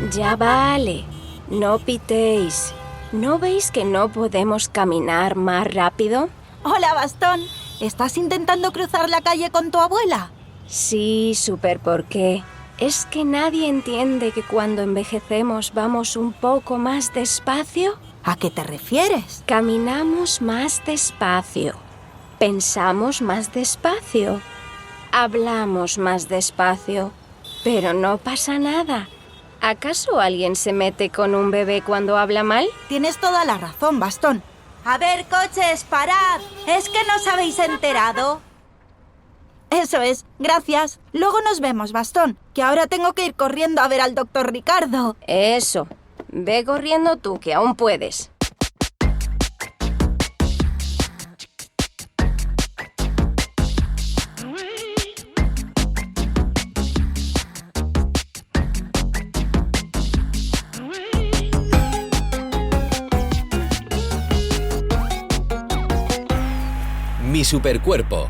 Ya vale, no pitéis. ¿No veis que no podemos caminar más rápido? Hola, Bastón. ¿Estás intentando cruzar la calle con tu abuela? Sí, Super, ¿por qué? ¿Es que nadie entiende que cuando envejecemos vamos un poco más despacio? ¿A qué te refieres? Caminamos más despacio, pensamos más despacio, hablamos más despacio, pero no pasa nada. ¿Acaso alguien se mete con un bebé cuando habla mal? Tienes toda la razón, Bastón. A ver, coches, parad. ¿Es que no os habéis enterado? Eso es, gracias. Luego nos vemos, Bastón, que ahora tengo que ir corriendo a ver al doctor Ricardo. Eso. Ve corriendo tú, que aún puedes. Mi supercuerpo.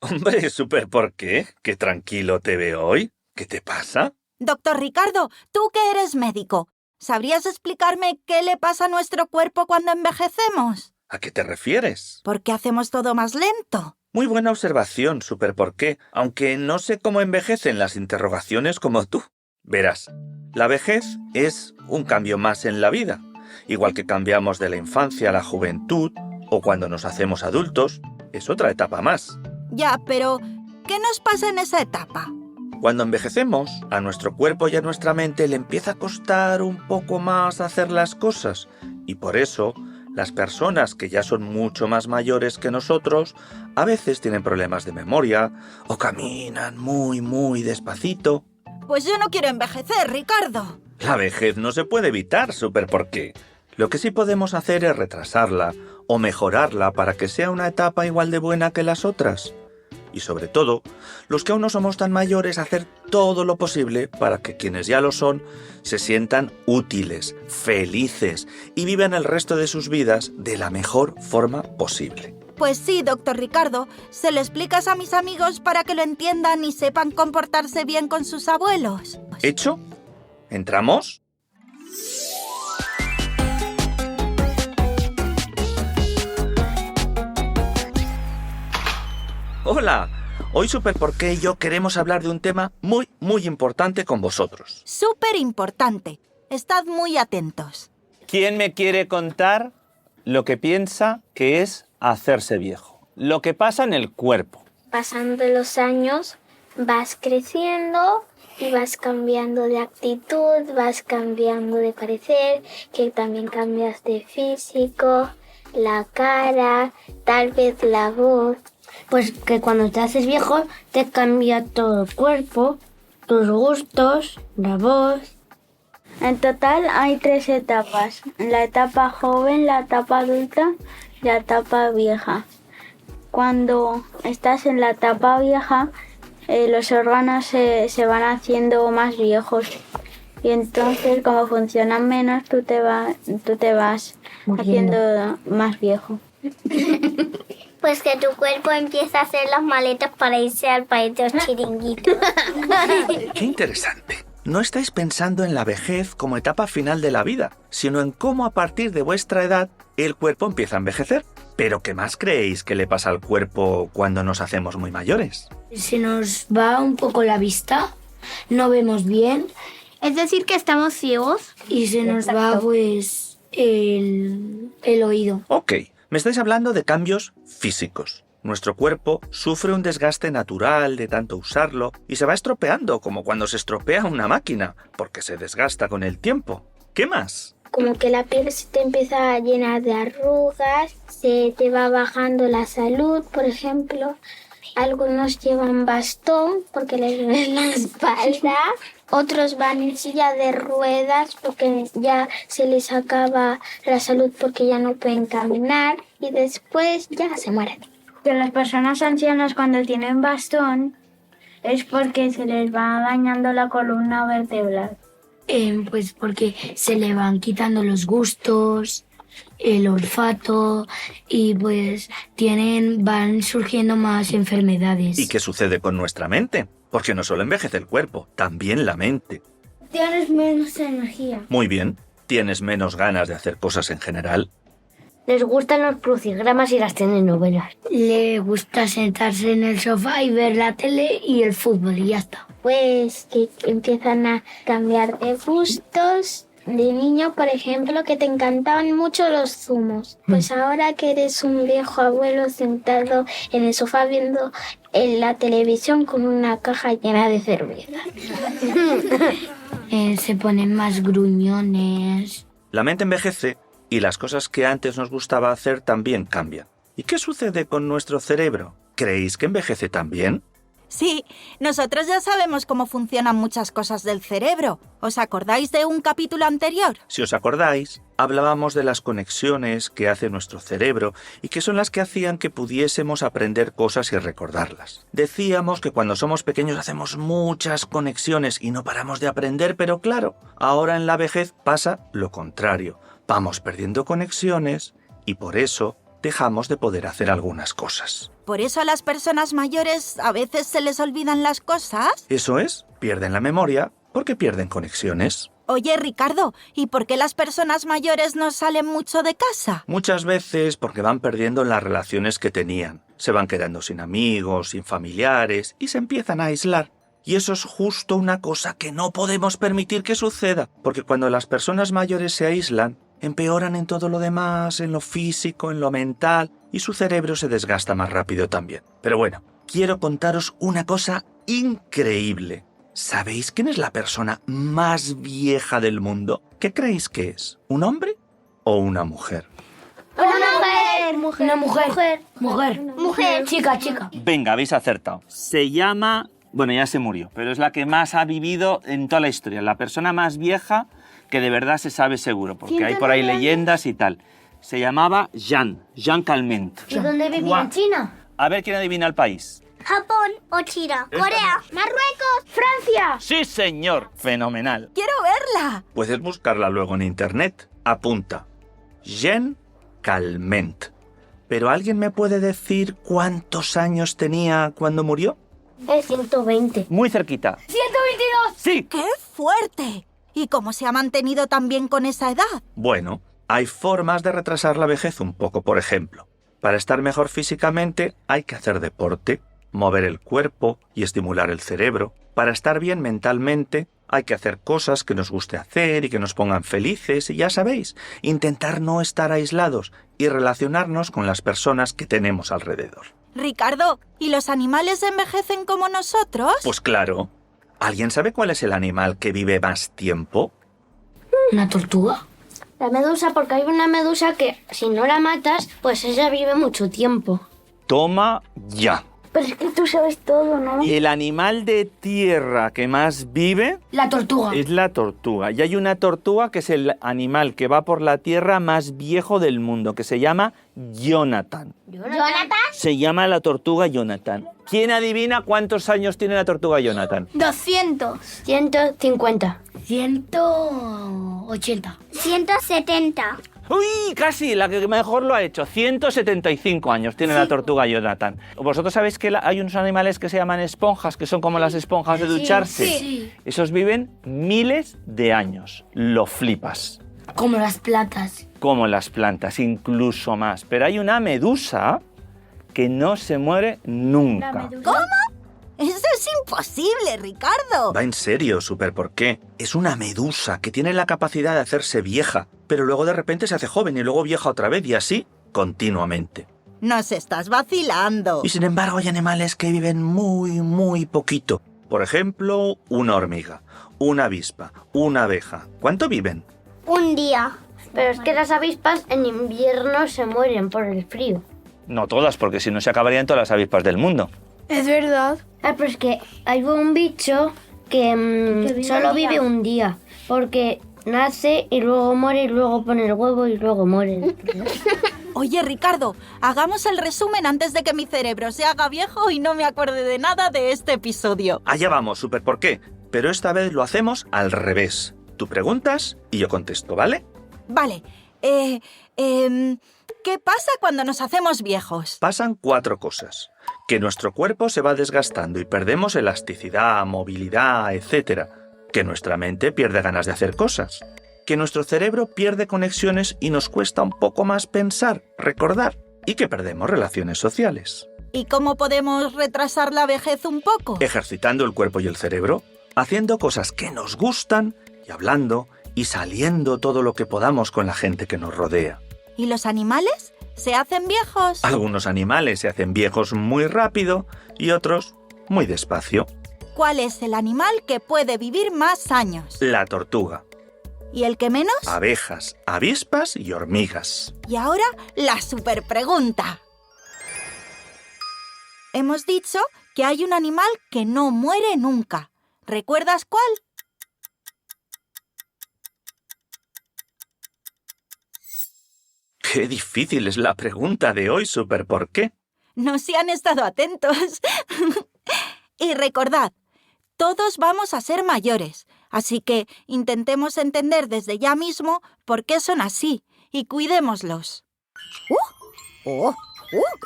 Hombre, Super, ¿por qué? Qué tranquilo te veo hoy. ¿Qué te pasa? Doctor Ricardo, tú que eres médico, ¿sabrías explicarme qué le pasa a nuestro cuerpo cuando envejecemos? ¿A qué te refieres? ¿Por qué hacemos todo más lento? Muy buena observación, Super, ¿por qué? Aunque no sé cómo envejecen las interrogaciones como tú. Verás, la vejez es un cambio más en la vida. Igual que cambiamos de la infancia a la juventud, o cuando nos hacemos adultos, es otra etapa más. Ya, pero ¿qué nos pasa en esa etapa? Cuando envejecemos, a nuestro cuerpo y a nuestra mente le empieza a costar un poco más hacer las cosas, y por eso las personas que ya son mucho más mayores que nosotros a veces tienen problemas de memoria o caminan muy despacito. Pues yo no quiero envejecer, Ricardo. La vejez no se puede evitar, Super, ¿por qué? Lo que sí podemos hacer es retrasarla o mejorarla para que sea una etapa igual de buena que las otras. Y sobre todo, los que aún no somos tan mayores, hacer todo lo posible para que quienes ya lo son se sientan útiles, felices y vivan el resto de sus vidas de la mejor forma posible. Pues sí, doctor Ricardo, se lo explicas a mis amigos para que lo entiendan y sepan comportarse bien con sus abuelos. ¿Hecho? ¿Entramos? Hola, hoy Super Porqué y yo queremos hablar de un tema muy importante con vosotros. Súper importante. Estad muy atentos. ¿Quién me quiere contar lo que piensa que es hacerse viejo? Lo que pasa en el cuerpo. Pasando los años, vas creciendo y vas cambiando de actitud, vas cambiando de parecer, que también cambias de físico, la cara, tal vez la voz. Pues que cuando te haces viejo te cambia todo el cuerpo, tus gustos, la voz. En total hay 3 etapas: la etapa joven, la etapa adulta y la etapa vieja. Cuando estás en la etapa vieja, los órganos se van haciendo más viejos y entonces, como funcionan menos, tú te vas haciendo más viejo. Pues que tu cuerpo empieza a hacer las maletas para irse al país de los chiringuitos. ¡Qué interesante! No estáis pensando en la vejez como etapa final de la vida, sino en cómo a partir de vuestra edad el cuerpo empieza a envejecer. ¿Pero qué más creéis que le pasa al cuerpo cuando nos hacemos muy mayores? Se nos va un poco la vista, no vemos bien. Es decir, que estamos ciegos. Y se nos va pues el oído. Ok, me estáis hablando de cambios físicos. Nuestro cuerpo sufre un desgaste natural de tanto usarlo y se va estropeando, como cuando se estropea una máquina, porque se desgasta con el tiempo. ¿Qué más? Como que la piel se te empieza a llenar de arrugas, se te va bajando la salud, por ejemplo. Algunos llevan bastón porque les duele la espalda. Otros van en silla de ruedas porque ya se les acaba la salud porque ya no pueden caminar y después ya se mueren. Que las personas ancianas cuando tienen bastón es porque se les va dañando la columna vertebral. Pues porque se le van quitando los gustos, el olfato y pues van surgiendo más enfermedades. ¿Y qué sucede con nuestra mente? porque no solo envejece el cuerpo, también la mente. Tienes menos energía. Muy bien, ¿tienes menos ganas de hacer cosas en general? Les gustan los crucigramas y las telenovelas. Le gusta sentarse en el sofá y ver la tele y el fútbol y ya está. Pues que empiezan a cambiar de gustos. De niño, por ejemplo, que te encantaban mucho los zumos. Pues ahora que eres un viejo abuelo sentado en el sofá viendo la televisión con una caja llena de cerveza. Se ponen más gruñones. La mente envejece y las cosas que antes nos gustaba hacer también cambian. ¿Y qué sucede con nuestro cerebro? ¿Creéis que envejece también? Sí, nosotros ya sabemos cómo funcionan muchas cosas del cerebro. ¿Os acordáis de un capítulo anterior? Si os acordáis, hablábamos de las conexiones que hace nuestro cerebro y que son las que hacían que pudiésemos aprender cosas y recordarlas. Decíamos que cuando somos pequeños hacemos muchas conexiones y no paramos de aprender, pero claro, ahora en la vejez pasa lo contrario. Vamos perdiendo conexiones y por eso dejamos de poder hacer algunas cosas. ¿Por eso a las personas mayores a veces se les olvidan las cosas? Eso es, pierden la memoria porque pierden conexiones. Oye, Ricardo, ¿y por qué las personas mayores no salen mucho de casa? Muchas veces porque van perdiendo las relaciones que tenían. Se van quedando sin amigos, sin familiares y se empiezan a aislar. Y eso es justo una cosa que no podemos permitir que suceda, porque cuando las personas mayores se aíslan, empeoran en todo lo demás, en lo físico, en lo mental, y su cerebro se desgasta más rápido también. Pero bueno, quiero contaros una cosa increíble. ¿Sabéis quién es la persona más vieja del mundo? ¿Qué creéis que es? ¿Un hombre o una mujer? Una mujer. Chica. Venga, habéis acertado. Se llama... Bueno, ya se murió, pero es la que más ha vivido en toda la historia. La persona más vieja que de verdad se sabe seguro, porque hay por ahí leyendas y tal. Se llamaba Jean Calment. ¿Y dónde vivía? ¿En China? A ver quién adivina el país. Japón o China. Corea. Marruecos. Francia. ¡Sí, señor! Fenomenal. ¡Quiero verla! Puedes buscarla luego en internet. Apunta. Jean Calment. ¿Pero alguien me puede decir cuántos años tenía cuando murió? Es 120. Muy cerquita. 122. ¡Sí! ¡Qué fuerte! ¿Y cómo se ha mantenido tan bien con esa edad? Bueno, hay formas de retrasar la vejez un poco, por ejemplo. Para estar mejor físicamente hay que hacer deporte, mover el cuerpo y estimular el cerebro. Para estar bien mentalmente hay que hacer cosas que nos guste hacer y que nos pongan felices y ya sabéis, intentar no estar aislados y relacionarnos con las personas que tenemos alrededor. Ricardo, ¿y los animales envejecen como nosotros? Pues claro. ¿Alguien sabe cuál es el animal que vive más tiempo? ¿Una tortuga? La medusa, porque hay una medusa que si no la matas, pues ella vive mucho tiempo. Toma ya. Pero es que tú sabes todo, ¿no? El animal de tierra que más vive La tortuga. es la tortuga. Y hay una tortuga que es el animal que va por la tierra más viejo del mundo, que se llama Jonathan. ¿Jonathan? Se llama la tortuga Jonathan. ¿Quién adivina cuántos años tiene la tortuga Jonathan? 200. 150. 180. 170. ¡Uy! Casi, la que mejor lo ha hecho. 175 años tiene la tortuga Jonathan. ¿Vosotros sabéis que hay unos animales que se llaman esponjas, que son como las esponjas de ducharse? Sí. Esos viven miles de años. Lo flipas. Como las plantas. Como las plantas, incluso más. Pero hay una medusa que no se muere nunca. ¿Cómo? ¡Eso es imposible, Ricardo! Va en serio, Super, ¿por qué? Es una medusa que tiene la capacidad de hacerse vieja, pero luego de repente se hace joven y luego vieja otra vez y así continuamente. Nos estás vacilando. Y sin embargo hay animales que viven muy poquito. Por ejemplo, una hormiga, una avispa, una abeja. ¿Cuánto viven? Un día. Pero es que las avispas en invierno se mueren por el frío. No todas, porque si no se acabarían todas las avispas del mundo. Es verdad. Pero es que hay un bicho que solo vive un día. Porque nace y luego muere y luego pone el huevo y luego muere. Oye, Ricardo, hagamos el resumen antes de que mi cerebro se haga viejo y no me acuerde de nada de este episodio. Allá vamos, Super, ¿por qué? Pero esta vez lo hacemos al revés. Tú preguntas y yo contesto, ¿vale? Vale. ¿Qué pasa cuando nos hacemos viejos? Pasan 4 cosas. Que nuestro cuerpo se va desgastando y perdemos elasticidad, movilidad, etc. Que nuestra mente pierde ganas de hacer cosas. Que nuestro cerebro pierde conexiones y nos cuesta un poco más pensar, recordar. Y que perdemos relaciones sociales. ¿Y cómo podemos retrasar la vejez un poco? Ejercitando el cuerpo y el cerebro, haciendo cosas que nos gustan y hablando y saliendo todo lo que podamos con la gente que nos rodea. ¿Y los animales? ¿Se hacen viejos? Algunos animales se hacen viejos muy rápido y otros muy despacio. ¿Cuál es el animal que puede vivir más años? La tortuga, ¿Y el que menos? abejas, avispas y hormigas. Y ahora, la superpregunta. Hemos dicho que hay un animal que no muere nunca. ¿Recuerdas cuál? Qué difícil es la pregunta de hoy, Super ¿por qué? No se han estado atentos. Y recordad, todos vamos a ser mayores, así que intentemos entender desde ya mismo por qué son así y cuidémoslos.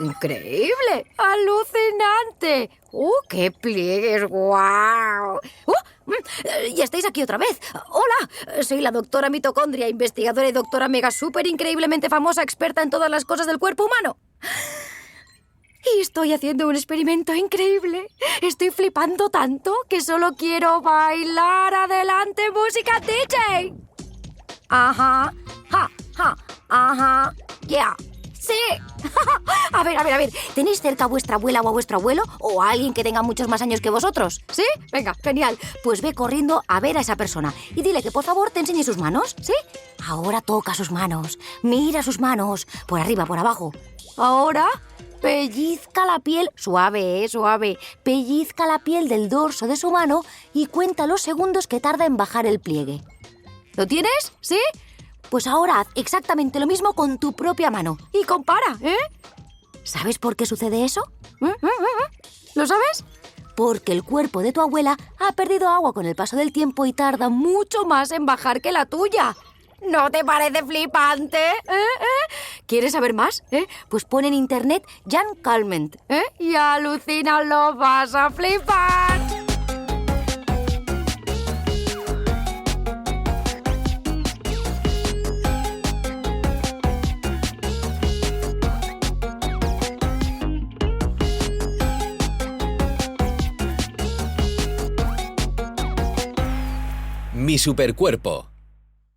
¡Increíble! ¡Alucinante! ¡Qué pliegues! ¡Guau! Ya estáis aquí otra vez. Hola, soy la doctora mitocondria, investigadora y doctora mega súper increíblemente famosa, experta en todas las cosas del cuerpo humano. Y estoy haciendo un experimento increíble. Estoy flipando tanto que solo quiero bailar. ¡Adelante, música DJ! Ajá, ajá, yeah. ¡Sí! A ver. ¿Tenéis cerca a vuestra abuela o a vuestro abuelo? ¿O a alguien que tenga muchos más años que vosotros? ¿Sí? Venga, genial. Pues ve corriendo a ver a esa persona y dile que por favor te enseñe sus manos, ¿sí? Ahora toca sus manos. Mira sus manos. Por arriba, por abajo. Ahora pellizca la piel. Suave, suave. Pellizca la piel del dorso de su mano y cuenta los segundos que tarda en bajar el pliegue. ¿Lo tienes? ¿Sí? Pues ahora haz exactamente lo mismo con tu propia mano. Y compara, ¿eh? ¿Sabes por qué sucede eso? ¿Lo sabes? Porque el cuerpo de tu abuela ha perdido agua con el paso del tiempo y tarda mucho más en bajar que la tuya. ¿No te parece flipante? ¿Quieres saber más? Pues pon en internet Jan Calment, y alucina, lo vas a flipar. Mi supercuerpo.